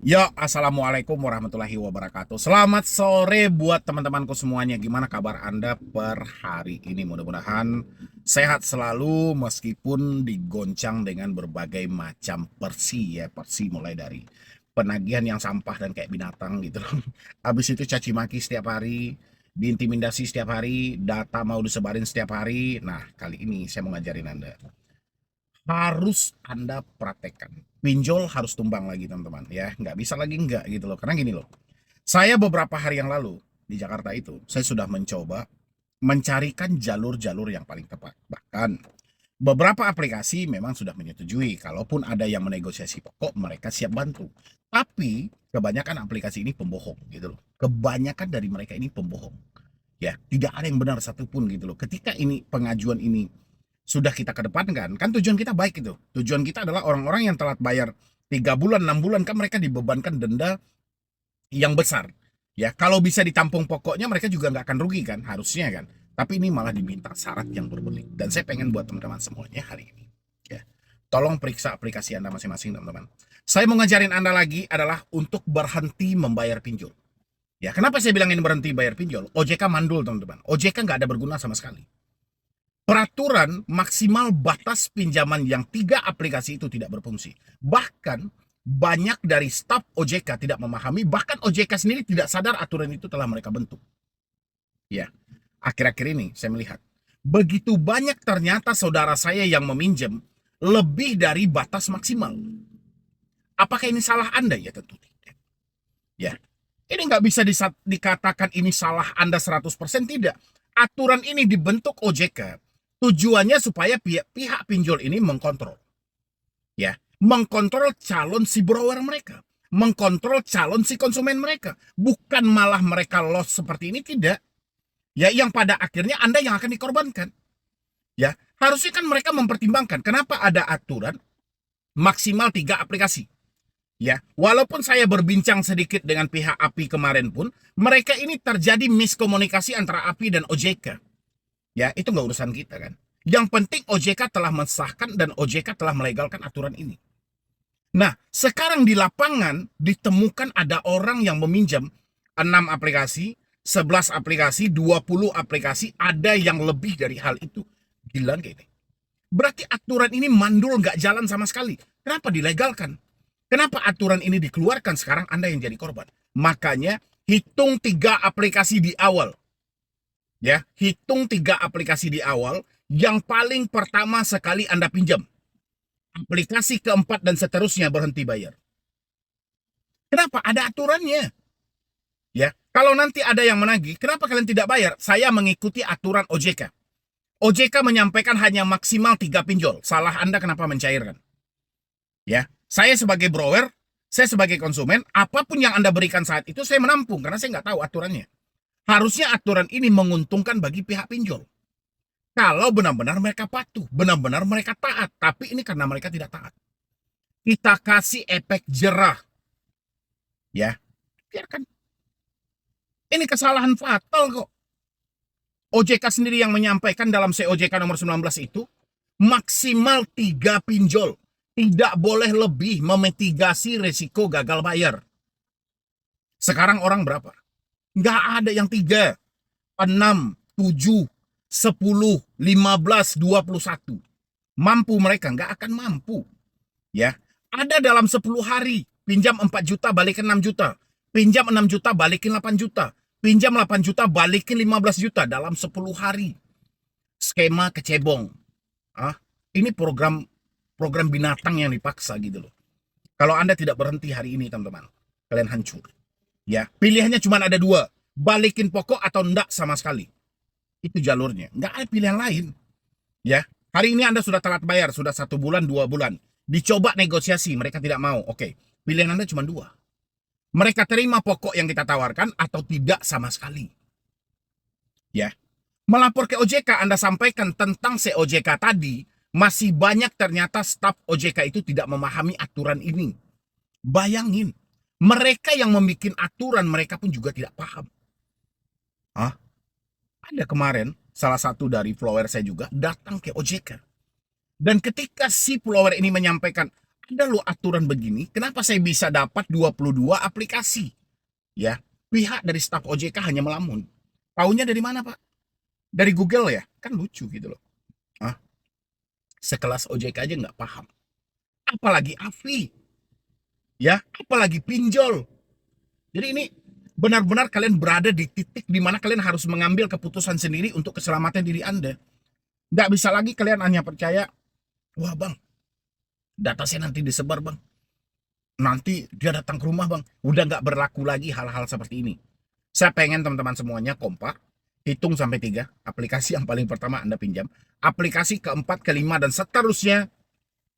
Ya, assalamualaikum warahmatullahi wabarakatuh. Selamat sore buat teman-temanku semuanya. Gimana kabar Anda per hari ini? Mudah-mudahan sehat selalu meskipun digoncang dengan berbagai macam persi ya. Persi mulai dari penagihan yang sampah dan kayak binatang gitu loh. Habis itu caci maki setiap hari, diintimidasi setiap hari, data mau disebarin setiap hari. Nah, kali ini saya mau ngajarin Anda harus Anda praktekkan. Pinjol harus tumbang lagi teman-teman ya, nggak bisa lagi nggak gitu loh. Karena gini loh, saya beberapa hari yang lalu di Jakarta itu, saya sudah mencoba mencarikan jalur-jalur yang paling tepat. Bahkan beberapa aplikasi memang sudah menyetujui, kalaupun ada yang menegosiasi pokok, mereka siap bantu. Tapi kebanyakan aplikasi ini pembohong gitu loh. Kebanyakan dari mereka ini pembohong. Ya, tidak ada yang benar satupun gitu loh. Ketika ini pengajuan ini sudah kita kedepankan, kan tujuan kita baik itu. Tujuan kita adalah orang-orang yang telat bayar 3 bulan, 6 bulan, kan mereka dibebankan denda yang besar. Ya, kalau bisa ditampung pokoknya mereka juga nggak akan rugi kan, harusnya kan. Tapi ini malah diminta syarat yang berbelit. Dan saya pengen buat teman-teman semuanya hari ini. Ya, tolong periksa aplikasi Anda masing-masing teman-teman. Saya mau ngajarin Anda lagi adalah untuk berhenti membayar pinjol. Ya, kenapa saya bilang ini berhenti bayar pinjol? OJK mandul teman-teman. OJK nggak ada berguna sama sekali. Peraturan maksimal batas pinjaman yang 3 aplikasi itu tidak berfungsi. Bahkan banyak dari staf OJK tidak memahami, bahkan OJK sendiri tidak sadar aturan itu telah mereka bentuk. Ya, akhir-akhir ini saya melihat begitu banyak ternyata saudara saya yang meminjam lebih dari batas maksimal. Apakah ini salah Anda? Ya tentu tidak. Ya, ini nggak bisa dikatakan ini salah Anda 100% tidak. Aturan ini dibentuk OJK tujuannya supaya pihak pinjol ini mengkontrol. Ya, mengkontrol calon si borrower mereka, mengkontrol calon si konsumen mereka, bukan malah mereka loss seperti ini tidak. Ya, yang pada akhirnya Anda yang akan dikorbankan. Ya, harusnya kan mereka mempertimbangkan kenapa ada aturan maksimal 3 aplikasi. Ya, walaupun saya berbincang sedikit dengan pihak API kemarin pun, mereka ini terjadi miskomunikasi antara API dan OJK. Ya, itu nggak urusan kita kan. Yang penting OJK telah mensahkan dan OJK telah melegalkan aturan ini. Nah, sekarang di lapangan ditemukan ada orang yang meminjam 6 aplikasi, 11 aplikasi, 20 aplikasi, ada yang lebih dari hal itu. Gila nggak ini? Berarti aturan ini mandul nggak jalan sama sekali. Kenapa dilegalkan? Kenapa aturan ini dikeluarkan sekarang Anda yang jadi korban? Makanya hitung 3 aplikasi di awal. Ya, hitung 3 aplikasi di awal. Yang paling pertama sekali Anda pinjam. Aplikasi keempat dan seterusnya berhenti bayar. Kenapa? Ada aturannya. Ya, kalau nanti ada yang menagih, kenapa kalian tidak bayar? Saya mengikuti aturan OJK. OJK menyampaikan hanya maksimal 3 pinjol. Salah Anda kenapa mencairkan? Ya, saya sebagai broker, saya sebagai konsumen, apapun yang Anda berikan saat itu saya menampung karena saya nggak tahu aturannya. Harusnya aturan ini menguntungkan bagi pihak pinjol. Kalau benar-benar mereka patuh, benar-benar mereka taat. Tapi ini karena mereka tidak taat. Kita kasih efek jerah. Ya, biarkan. Ini kesalahan fatal kok. OJK sendiri yang menyampaikan dalam COJK nomor 19 itu, maksimal 3 pinjol. Tidak boleh lebih memitigasi resiko gagal bayar. Sekarang orang berapa? Nggak ada yang 3, 6, 7, 10, 15, 21. Mampu mereka? Nggak akan mampu. Ya, ada dalam 10 hari, pinjam 4 juta, balikin 6 juta. Pinjam 6 juta, balikin 8 juta. Pinjam 8 juta, balikin 15 juta dalam 10 hari. Skema kecebong. Ah, ini program program binatang yang dipaksa gitu loh. Kalau Anda tidak berhenti hari ini, teman-teman, kalian hancur. Ya, pilihannya cuma ada 2. Balikin pokok atau enggak sama sekali. Itu jalurnya. Nggak ada pilihan lain. Ya, hari ini Anda sudah telat bayar, sudah 1 bulan, 2 bulan. Dicoba negosiasi, mereka tidak mau. Oke, pilihan Anda cuma 2. Mereka terima pokok yang kita tawarkan atau tidak sama sekali. Ya, melapor ke OJK, Anda sampaikan tentang COJK tadi, masih banyak ternyata staf OJK itu tidak memahami aturan ini. Bayangin, mereka yang membuat aturan, mereka pun juga tidak paham. Hah? Ada kemarin, salah satu dari follower saya juga datang ke OJK. Dan ketika si follower ini menyampaikan, ada loh aturan begini. Kenapa saya bisa dapat 22 aplikasi? Ya, pihak dari staf OJK hanya melamun. Taunya dari mana, Pak? Dari Google ya? Kan lucu gitu loh. Ah, sekelas OJK aja nggak paham. Apalagi AFI. Ya, apalagi pinjol. Jadi ini benar-benar kalian berada di titik di mana kalian harus mengambil keputusan sendiri untuk keselamatan diri Anda. Nggak bisa lagi kalian hanya percaya, wah bang, data saya nanti disebar bang. Nanti dia datang ke rumah bang. Udah nggak berlaku lagi hal-hal seperti ini. Saya pengen teman-teman semuanya kompak. Hitung sampai 3. Aplikasi yang paling pertama Anda pinjam. Aplikasi keempat, kelima, dan seterusnya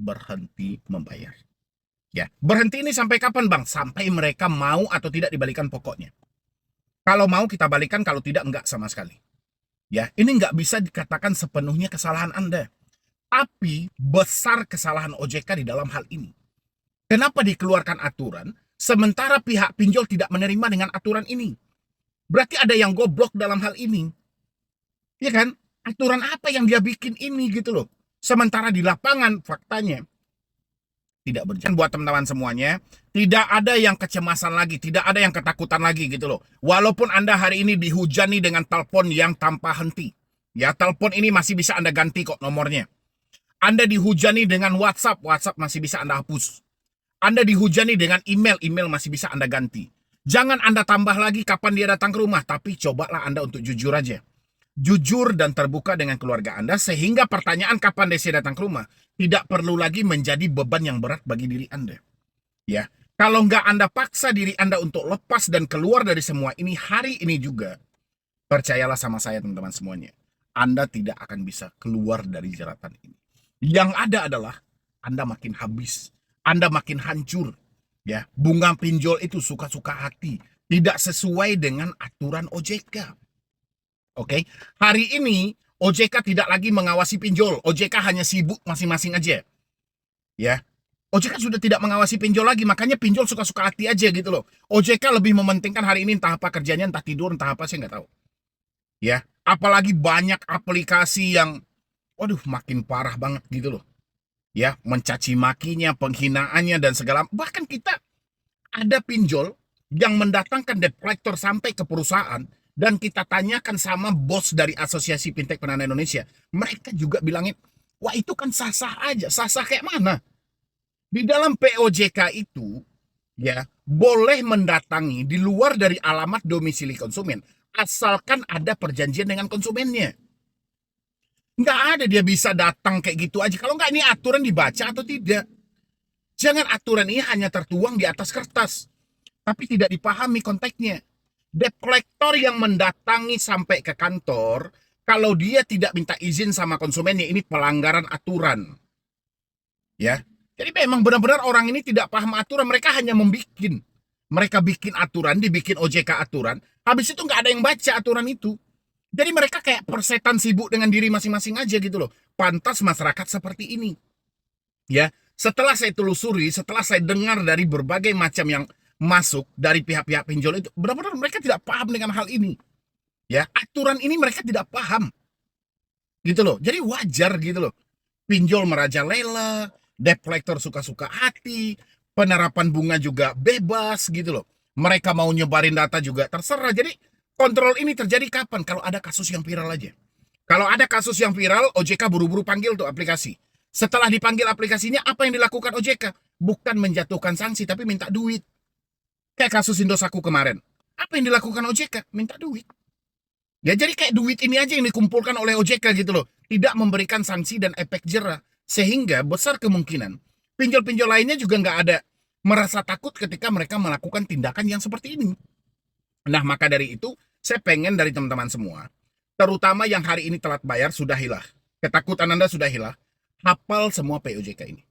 berhenti membayar. Ya, berhenti ini sampai kapan bang? Sampai mereka mau atau tidak dibalikan pokoknya. Kalau mau kita balikan, kalau tidak enggak sama sekali. Ya, ini nggak bisa dikatakan sepenuhnya kesalahan Anda. Tapi besar kesalahan OJK di dalam hal ini. Kenapa dikeluarkan aturan, sementara pihak pinjol tidak menerima dengan aturan ini? Berarti ada yang goblok dalam hal ini. Ya kan? Aturan apa yang dia bikin ini gitu loh. Sementara di lapangan faktanya tidak berjalan. Buat teman-teman semuanya, tidak ada yang kecemasan lagi, tidak ada yang ketakutan lagi gitu loh. Walaupun Anda hari ini dihujani dengan telepon yang tanpa henti. Ya, telepon ini masih bisa Anda ganti kok nomornya. Anda dihujani dengan WhatsApp, WhatsApp masih bisa Anda hapus. Anda dihujani dengan email, email masih bisa Anda ganti. Jangan Anda tambah lagi kapan dia datang ke rumah, tapi cobalah Anda untuk jujur aja. Jujur dan terbuka dengan keluarga Anda, sehingga pertanyaan kapan dia datang ke rumah tidak perlu lagi menjadi beban yang berat bagi diri Anda. Ya, kalau nggak Anda paksa diri Anda untuk lepas dan keluar dari semua ini hari ini juga, percayalah sama saya teman-teman semuanya, Anda tidak akan bisa keluar dari jeratan ini. Yang ada adalah Anda makin habis, Anda makin hancur. Ya, bunga pinjol itu suka-suka hati, tidak sesuai dengan aturan OJK. Oke, hari ini OJK tidak lagi mengawasi pinjol, OJK hanya sibuk masing-masing aja. Ya, OJK sudah tidak mengawasi pinjol lagi, makanya pinjol suka-suka hati aja gitu loh. OJK lebih mementingkan hari ini entah apa kerjanya, entah tidur, entah apa, saya nggak tahu. Ya, apalagi banyak aplikasi yang, waduh, makin parah banget gitu loh. Ya, mencaci makinya, penghinaannya, dan segala. Bahkan kita ada pinjol yang mendatangkan debt collector sampai ke perusahaan, dan kita tanyakan sama bos dari Asosiasi Fintech Pendanaan Indonesia, mereka juga bilangin, wah itu kan sah-sah aja. Sah-sah kayak mana? Di dalam POJK itu, ya, boleh mendatangi di luar dari alamat domisili konsumen, asalkan ada perjanjian dengan konsumennya. Nggak ada dia bisa datang kayak gitu aja. Kalau nggak, ini aturan dibaca atau tidak. Jangan aturan ini hanya tertuang di atas kertas, tapi tidak dipahami konteksnya. Debt collector yang mendatangi sampai ke kantor, kalau dia tidak minta izin sama konsumennya, ini pelanggaran aturan. Ya, jadi memang benar-benar orang ini tidak paham aturan. Mereka hanya membikin. Mereka bikin aturan, dibikin OJK aturan. Habis itu nggak ada yang baca aturan itu. Jadi mereka kayak persetan sibuk dengan diri masing-masing aja gitu loh. Pantas masyarakat seperti ini. Ya, setelah saya telusuri, setelah saya dengar dari berbagai macam yang masuk dari pihak-pihak pinjol itu, benar-benar mereka tidak paham dengan hal ini. Ya, aturan ini mereka tidak paham. Gitu loh. Jadi wajar gitu loh. Pinjol merajalela, debt collector suka-suka hati, penerapan bunga juga bebas gitu loh. Mereka mau nyebarin data juga terserah. Jadi kontrol ini terjadi kapan? Kalau ada kasus yang viral aja. Kalau ada kasus yang viral, OJK buru-buru panggil tuh aplikasi. Setelah dipanggil aplikasinya, apa yang dilakukan OJK? Bukan menjatuhkan sanksi, tapi minta duit. Kayak kasus Indosat kemarin. Apa yang dilakukan OJK? Minta duit. Ya, jadi kayak duit ini aja yang dikumpulkan oleh OJK gitu loh. Tidak memberikan sanksi dan efek jera. Sehingga besar kemungkinan pinjol-pinjol lainnya juga nggak ada merasa takut ketika mereka melakukan tindakan yang seperti ini. Nah, maka dari itu, saya pengen dari teman-teman semua, terutama yang hari ini telat bayar, sudah hilang. Ketakutan Anda sudah hilang. Hafal semua POJK ini.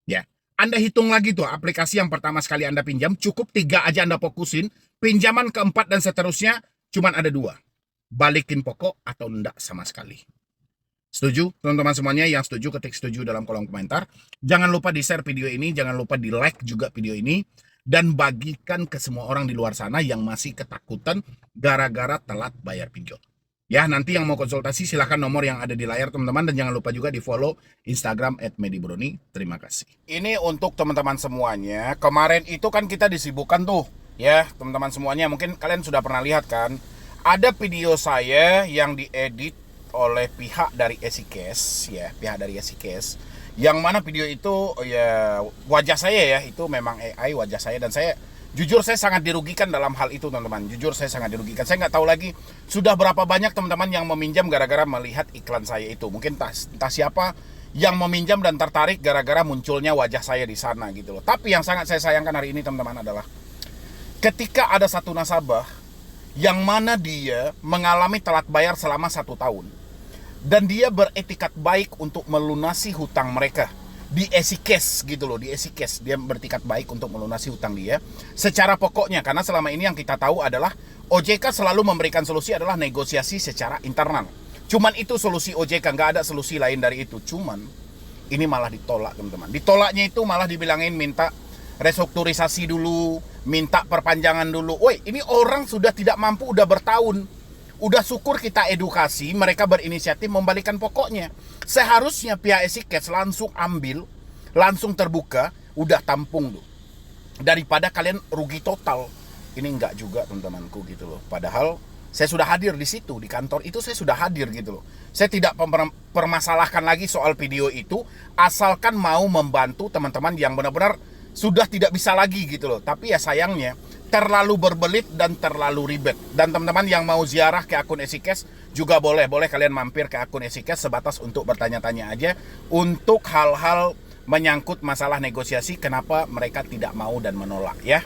Ya, Anda hitung lagi tuh aplikasi yang pertama sekali Anda pinjam, cukup 3 aja Anda fokusin. Pinjaman keempat dan seterusnya cuman ada 2. Balikin pokok atau enggak sama sekali. Setuju? Teman-teman semuanya yang setuju ketik setuju dalam kolom komentar. Jangan lupa di-share video ini, jangan lupa di-like juga video ini, dan bagikan ke semua orang di luar sana yang masih ketakutan gara-gara telat bayar pinjol. Ya, nanti yang mau konsultasi silahkan nomor yang ada di layar teman-teman, dan jangan lupa juga di follow Instagram @medibroni. Terima kasih. Ini untuk teman-teman semuanya. Kemarin itu kan kita disibukkan tuh, ya teman-teman semuanya. Mungkin kalian sudah pernah lihat kan, ada video saya yang diedit oleh pihak dari EasyCash, ya pihak dari EasyCash. Yang mana video itu ya wajah saya ya, itu memang AI wajah saya, dan saya jujur saya sangat dirugikan dalam hal itu teman-teman. Jujur saya sangat dirugikan. Saya nggak tahu lagi sudah berapa banyak teman-teman yang meminjam gara-gara melihat iklan saya itu. Mungkin entah siapa yang meminjam dan tertarik gara-gara munculnya wajah saya di sana gitu loh. Tapi yang sangat saya sayangkan hari ini teman-teman adalah ketika ada satu nasabah yang mana dia mengalami telat bayar selama 1 tahun, dan dia beretikat baik untuk melunasi hutang mereka di EasyCash gitu loh, di EasyCash dia beretikat baik untuk melunasi hutang dia secara pokoknya. Karena selama ini yang kita tahu adalah OJK selalu memberikan solusi adalah negosiasi secara internal. Cuman itu solusi OJK, nggak ada solusi lain dari itu. Cuman ini malah ditolak teman-teman. Ditolaknya itu malah dibilangin minta restrukturisasi dulu, minta perpanjangan dulu. Woi, ini orang sudah tidak mampu udah bertahun. Udah syukur kita edukasi, mereka berinisiatif membalikan pokoknya. Seharusnya pihak EasyCash langsung ambil, langsung terbuka, udah tampung tuh. Daripada kalian rugi total. Ini enggak juga teman-temanku gitu loh. Padahal saya sudah hadir di situ, di kantor itu saya sudah hadir gitu loh. Saya tidak permasalahkan lagi soal video itu, asalkan mau membantu teman-teman yang benar-benar sudah tidak bisa lagi gitu loh. Tapi ya sayangnya terlalu berbelit dan terlalu ribet. Dan teman-teman yang mau ziarah ke akun EasyCash juga boleh kalian mampir ke akun EasyCash sebatas untuk bertanya-tanya aja untuk hal-hal menyangkut masalah negosiasi, kenapa mereka tidak mau dan menolak ya.